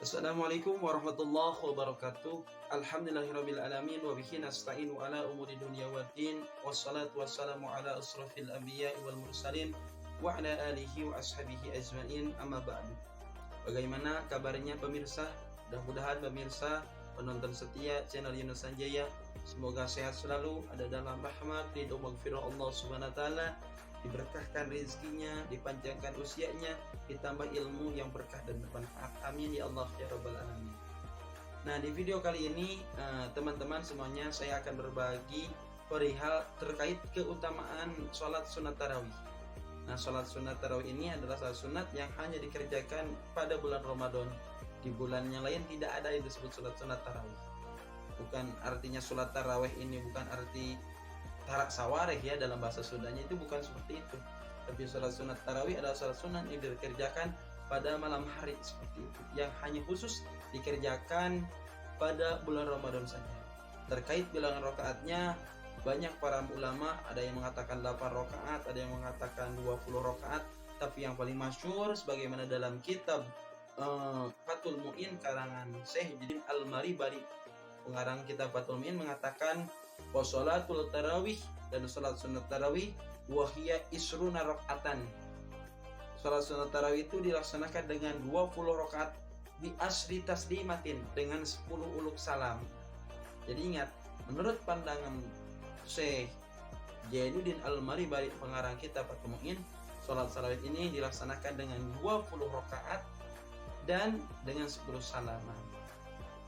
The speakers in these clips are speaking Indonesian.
Assalamualaikum warahmatullahi wabarakatuh. Alhamdulillahirabbil alamin wa bihi nasta'inu ala umuri dunya waddin. Wassalatu wassalamu ala asrofil anbiya'i wal mursalin wa ala alihi wa ashabihi ajmain. Amma ba'du. Bagaimana kabarnya pemirsa? Mudah-mudahan pemirsa penonton setia channel Yunus Sanjaya semoga sehat selalu, ada dalam rahmat ridho maghfirah Allah Subhanahu wa taala, diberkahkan rezekinya, dipanjangkan usianya, ditambah ilmu yang berkah dan bermanfaat. Amin ya Allah ya Rabbal alamin. Nah, di video kali ini teman-teman semuanya saya akan berbagi perihal terkait keutamaan sholat sunat tarawih. Nah, sholat sunat tarawih ini adalah sholat sunat yang hanya dikerjakan pada bulan Ramadan. Di bulan yang lain tidak ada yang disebut sholat sunat tarawih. Bukan artinya sholat tarawih ini bukan arti tarak sawareh ya dalam bahasa Sundanya, itu bukan seperti itu. Tapi sholat sunat tarawih adalah sholat sunat yang dikerjakan pada malam hari seperti itu, yang hanya khusus dikerjakan pada bulan Ramadan saja. Terkait bilangan rakaatnya, banyak para ulama, ada yang mengatakan 8 rakaat, ada yang mengatakan 20 rakaat, tapi yang paling masyhur sebagaimana dalam kitab Fathul Mu'in karangan Syekh Jidin Al-Maribari, pengarang kitab Fathul Mu'in, mengatakan wasolatul tarawih, dan salat sunat tarawih wahiyya isruna rakaatan. Salat sunat tarawih itu dilaksanakan dengan 20 rakaat di asri taslimatin, dengan 10 uluk salam. Jadi ingat, menurut pandangan Syekh Jainuddin Al-Maribari, pengarang kitab Fathul Mu'in, salat tarawih ini dilaksanakan dengan 20 rakaat dan dengan 10 salaman.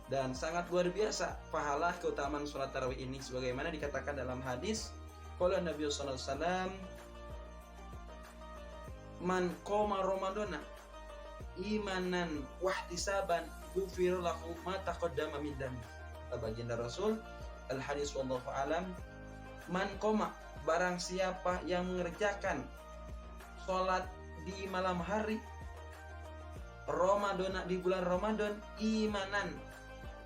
Dan sangat luar biasa pahala keutamaan sholat tarawih ini, sebagaimana dikatakan dalam hadis qala Nabi sallallahu alaihi wasallam, man qoma ramadana imanan wahtisaban ghufira lahu ma taqaddama min dhanbi. Baginda Rasul, al hadis wallahu alam, man qoma, barang siapa yang mengerjakan sholat di malam hari Ramadana, di bulan Ramadan, imanan,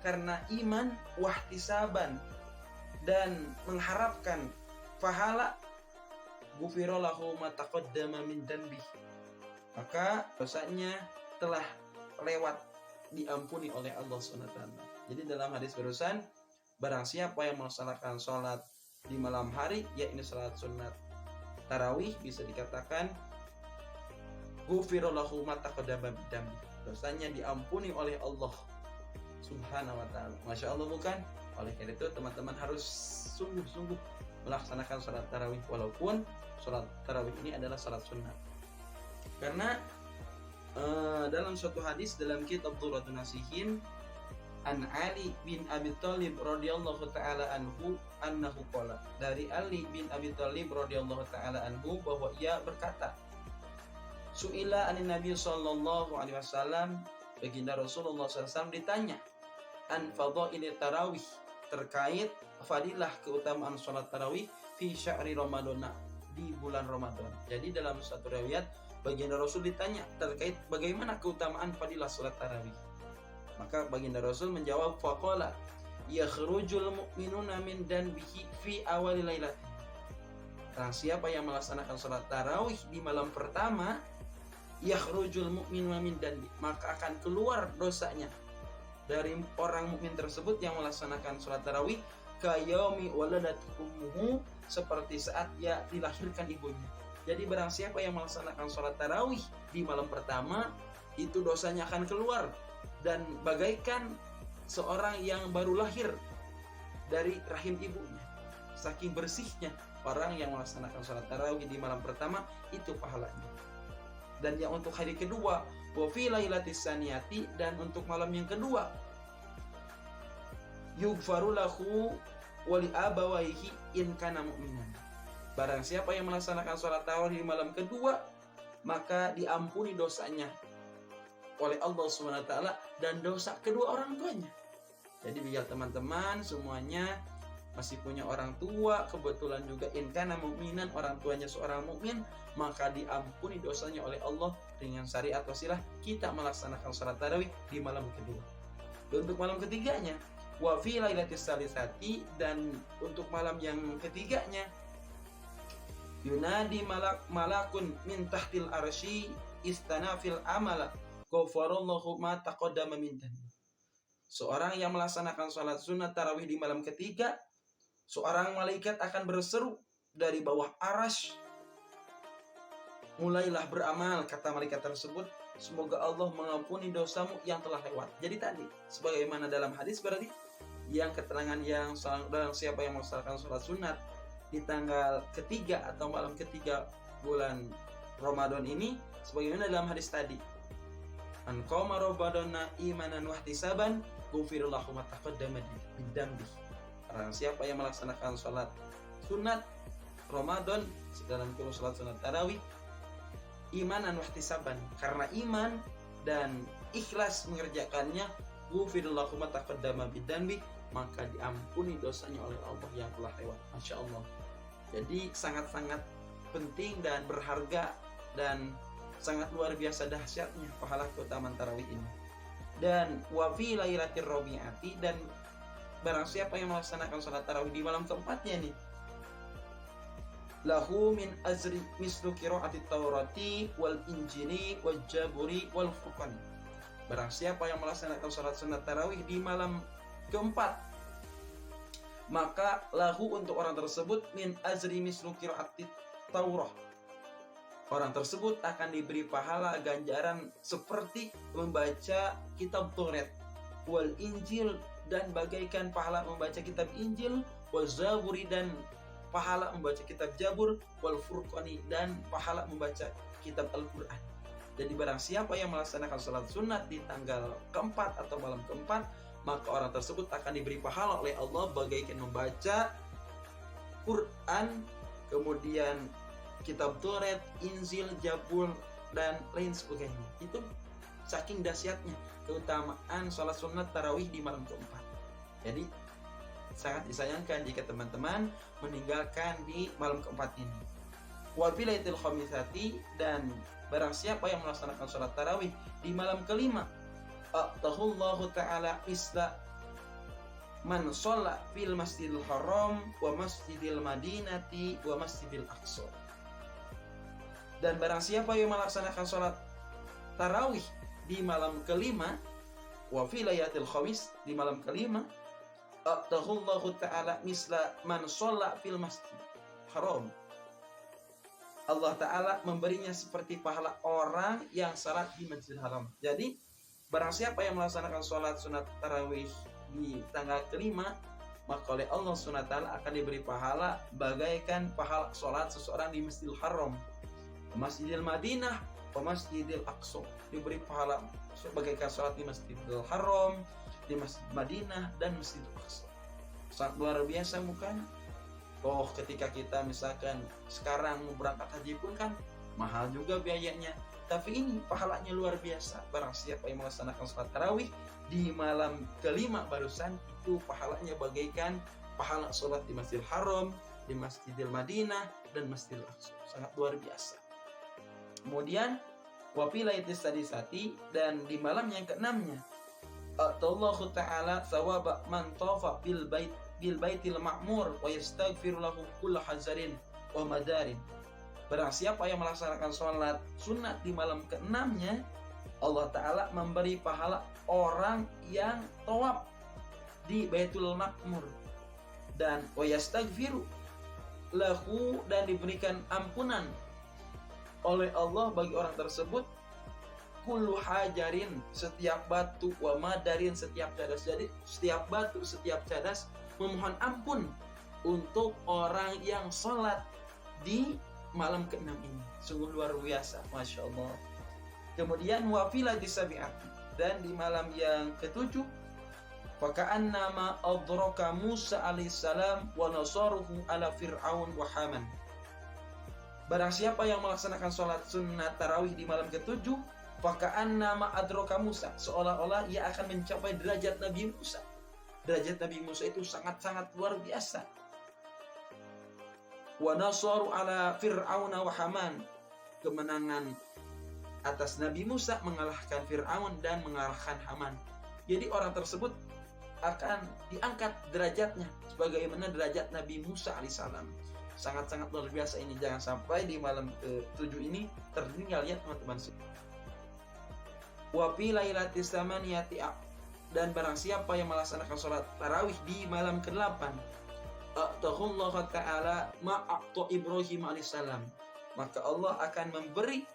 karena iman, wahtisaban, dan mengharapkan pahala, ghufira lahu ma taqaddama min dhanbi, maka dosanya telah lewat, diampuni oleh Allah SWT. Jadi dalam hadis barusan, barang siapa yang melaksanakan sholat di malam hari, yakni sholat sunat tarawih, bisa dikatakan ghufira lahu ma taqaddama min dhanbi, dosanya diampuni oleh Allah Subhanahu wa ta'ala. Masya Allah bukan? Oleh karena itu teman-teman harus sungguh-sungguh melaksanakan sholat tarawih, walaupun sholat tarawih ini adalah sholat sunnah. Karena dalam suatu hadis dalam kitab Dhurratun Nasihin, an Ali bin Abi Thalib radhiyallahu taala anhu annahu qala, dari Ali bin Abi Thalib radhiyallahu taala anhu bahwa ia berkata, su'ila anin Nabi sallallahu alaihi wasallam, baginda Rasulullah SAW ditanya an fadhaili tarawih, terkait fadilah keutamaan sholat tarawih fi syahri Ramadan, di bulan Ramadan. Jadi dalam satu riwayat baginda Rasul ditanya terkait bagaimana keutamaan fadilah sholat tarawih. Maka baginda Rasul menjawab, faqala yakhrujul mu'minuna min danbihi fi awali lailatin. Nah, siapa yang melaksanakan sholat tarawih di malam pertama, yakhrujul mu'minu min danbi, maka akan keluar dosanya dari orang mukmin tersebut yang melaksanakan sholat tarawih, kayaumi waladat ummuhu, seperti saat ia dilahirkan ibunya. Jadi barang siapa yang melaksanakan sholat tarawih di malam pertama, itu dosanya akan keluar dan bagaikan seorang yang baru lahir dari rahim ibunya. Saking bersihnya orang yang melaksanakan sholat tarawih di malam pertama, itu pahalanya. Dan yang untuk hari kedua, wa fi lailatis saniyati, dan untuk malam yang kedua, yughfaru lahu wa li abawaihi in kana mu'minan. Barang siapa yang melaksanakan sholat tarawih di malam kedua, maka diampuni dosanya oleh Allah Subhanahu wa taala dan dosa kedua orang tuanya. Jadi biar teman-teman semuanya masih punya orang tua, kebetulan juga in kana mu'minan, orang tuanya seorang mukmin, maka diampuni dosanya oleh Allah dengan syariat wasilah kita melaksanakan salat tarawih di malam kedua. Dan untuk malam ketiganya, wa fi lailatis salisati, dan untuk malam yang ketiganya, yunadi malakun min tahtil arsy istanafil amala ghafarallahu ma taqaddama min dhanbi. Seorang yang melaksanakan sholat sunat tarawih di malam ketiga, seorang malaikat akan berseru dari bawah arasy, mulailah beramal, kata malaikat tersebut, semoga Allah mengampuni dosamu yang telah lewat. Jadi tadi, sebagaimana dalam hadis berarti, yang keterangan yang siapa yang melaksanakan sholat sunat di tanggal ketiga atau malam ketiga bulan Ramadan ini, sebagaimana dalam hadis tadi, an qama ramadana imanan wahtisaban ghufirallahu ma taqaddama min dzambi. Siapa yang melaksanakan sholat sunat Ramadan dalam kurun sholat sunat tarawih imanan wahtisaban, karena iman dan ikhlas mengerjakannya, ghufirallahu ma taqaddama min dzambi, maka diampuni dosanya oleh Allah yang telah lewat. Masya Allah. Jadi sangat-sangat penting dan berharga dan sangat luar biasa dahsyatnya pahala keutamaan tarawih ini. Dan wa fi lailatir rabi'ati, dan barang siapa yang melaksanakan salat tarawih di malam keempatnya nih, lahu min azri mislu qiraati taurati wal injili wal jaburi wal furqan. Barang siapa yang melaksanakan salat sunat tarawih di malam keempat, maka lahu untuk orang tersebut min azri mislu qiraati taurah, orang tersebut akan diberi pahala ganjaran seperti membaca kitab Taurat, wal Injil, dan bagaikan pahala membaca kitab Injil, wal Zaburi, dan pahala membaca kitab Jabur, wal Furqani, dan pahala membaca kitab Al-Quran. Jadi barang siapa yang melaksanakan salat sunat di tanggal keempat atau malam keempat, maka orang tersebut akan diberi pahala oleh Allah bagaikan membaca Quran, kemudian kitab Taurat, Injil, Jabur, dan lain sebagainya. Itu saking dahsyatnya keutamaan sholat sunat tarawih di malam keempat. Jadi sangat disayangkan jika teman-teman meninggalkan di malam keempat ini. Wa fi lailatul khamisati, dan barang siapa yang melaksanakan sholat tarawih di malam kelima, atahullahu ta'ala isla man sholla fil masjidil haram wa masjidil madinati wa masjidil aqsa. Dan barang siapa yang melaksanakan sholat tarawih di malam kelima, wa fi lailatul khamis, di malam kelima, atahullahu ta'ala misla man sholla fil masjid haram. Allah Ta'ala memberinya seperti pahala orang yang salat di Masjidil Haram. Jadi barang siapa yang melaksanakan sholat sunat tarawih di tanggal kelima, maka oleh Allah SWT akan diberi pahala bagaikan pahala sholat seseorang di Masjidil Haram, Masjidil Madinah, Masjidil Aqsa. Diberi pahala bagaikan sholat di Masjidil Haram, di Masjid Madinah, dan Masjidil Aqsa. Sangat luar biasa bukan? Oh, ketika kita misalkan sekarang mau berangkat haji pun kan mahal juga biayanya. Tapi ini pahalanya luar biasa. Barang siapa yang melaksanakan sholat tarawih di malam kelima barusan, itu pahalanya bagaikan pahala sholat di Masjidil Haram, di Masjidil Madinah, dan Masjidil Aqsa. Sangat luar biasa. Kemudian wa fi lailatis sadisati, dan di malam yang keenamnya, Allahu Ta'ala thawaba man tafa bil baitil ma'mur wa yastaghfiru lahu kulla hazarin wa madarin. Barang siapa yang melaksanakan sholat sunat di malam keenamnya, Allah Ta'ala memberi pahala orang yang tawaf di Baitul Ma'mur, dan wa yastaghfiru lahu, dan diberikan ampunan oleh Allah bagi orang tersebut kullu hajarin, setiap batu, wa madarin, setiap cadas. Jadi setiap batu, setiap cadas memohon ampun untuk orang yang sholat di malam ke-6 ini. Sungguh luar biasa, Masya Allah. Kemudian wa fi lailatis sabi'ati, dan di malam yang ke-7, faka'annama adraka Musa alaihissalam wa nasaruhu ala fir'aun wa haman. Barang siapa yang melaksanakan sholat sunnah tarawih di malam ke-7, faka'annama adraka Musa, seolah-olah ia akan mencapai derajat Nabi Musa. Derajat Nabi Musa itu sangat-sangat luar biasa. Wa nasaru ala fir'auna wa haman, kemenangan atas Nabi Musa mengalahkan Fir'aun dan mengalahkan Haman. Jadi orang tersebut akan diangkat derajatnya sebagaimana derajat Nabi Musa alaihissalam. Sangat-sangat luar biasa ini. Jangan sampai di malam ke-7 ini tertinggal ya teman-teman. Wa fi lailatis tsamaniyati, dan barang siapa yang melaksanakan sholat tarawih di malam ke-8, a'tahullahu ta'ala ma'a'ta Ibrahim alaihissalam, maka Allah akan memberi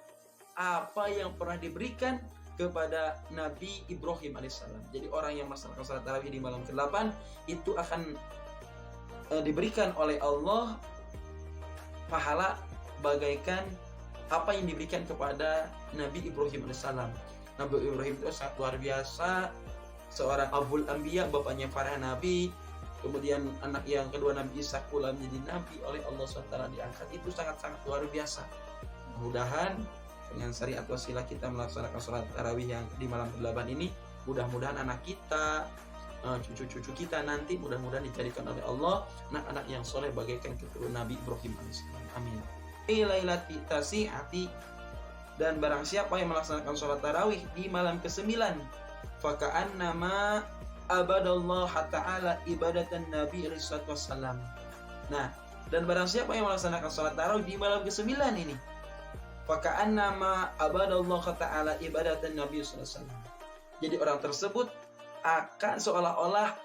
apa yang pernah diberikan kepada Nabi Ibrahim alaihissalam. Jadi orang yang melaksanakan sholat tarawih di malam ke-8 itu akan diberikan oleh Allah pahala bagaikan apa yang diberikan kepada Nabi Ibrahim alaihissalam. Nabi Ibrahim itu sangat luar biasa, seorang Abul Anbiya, bapaknya para nabi. Kemudian anak yang kedua Nabi Isa pula menjadi nabi oleh Allah SWT diangkat. Itu sangat-sangat luar biasa. Mudah-mudahan dengan syariat wasilah kita melaksanakan sholat tarawih yang di malam ke-8 ini, mudah-mudahan anak kita, cucu-cucu kita nanti mudah-mudahan dijadikan oleh Allah anak-anak yang soleh bagaikan keturunan Nabi Ibrahim alaihissalam. Amin. Lailati tasi'ati, dan barang siapa yang melaksanakan sholat tarawih di malam ke-9, faka'annama abadallah ta'ala ibadatan Nabi alaihi wassalam. Nah, dan barang siapa yang melaksanakan sholat tarawih di malam ke-9 ini, faka'annama abadallah ta'ala ibadatan Nabi sallallahu alaihi wasallam. Jadi orang tersebut akan seolah-olah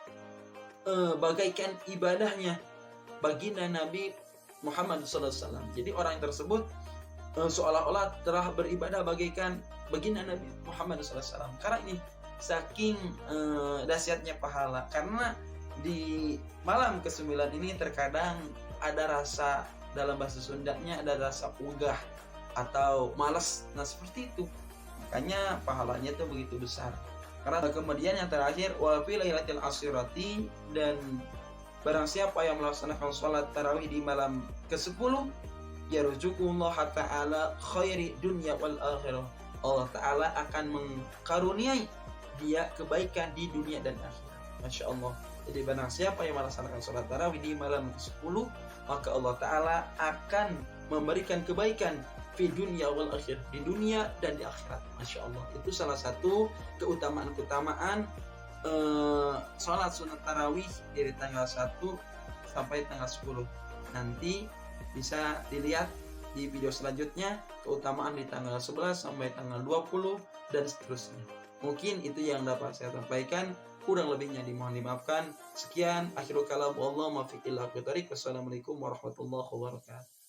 bagaikan ibadahnya baginda Nabi Muhammad sallallahu alaihi wasallam. Jadi orang tersebut seolah-olah telah beribadah bagaikan baginda Nabi Muhammad sallallahu alaihi wasallam. Karena ini saking dahsyatnya pahala. Karena di malam ke-9 ini terkadang ada rasa, dalam bahasa Sundanya ada rasa ugah atau malas. Nah seperti itu, makanya pahalanya itu begitu besar. Karena kemudian yang terakhir, wa fi lailatil asyrati, dan barang siapa yang melaksanakan sholat tarawih di malam ke-10, yarzuqullah ta'ala khairi dunya wal akhirah, Allah Ta'ala akan mengkaruniai dia kebaikan di dunia dan akhirat. Masya Allah. Jadi barang siapa yang melaksanakan sholat tarawih di malam ke-10, maka Allah Ta'ala akan memberikan kebaikan di dunia wal akhir, di dunia dan di akhirat. Masya Allah. Itu salah satu keutamaan-keutamaan sholat sunat tarawih dari tanggal 1 sampai tanggal 10. Nanti bisa dilihat di video selanjutnya, keutamaan di tanggal 11 sampai tanggal 20 dan seterusnya. Mungkin itu yang dapat saya sampaikan. Kurang lebihnya dimohon dimaafkan. Sekian, akhirul kalam, wallahu muwaffiq ila aqwamit thoriq. Wassalamualaikum warahmatullahi wabarakatuh.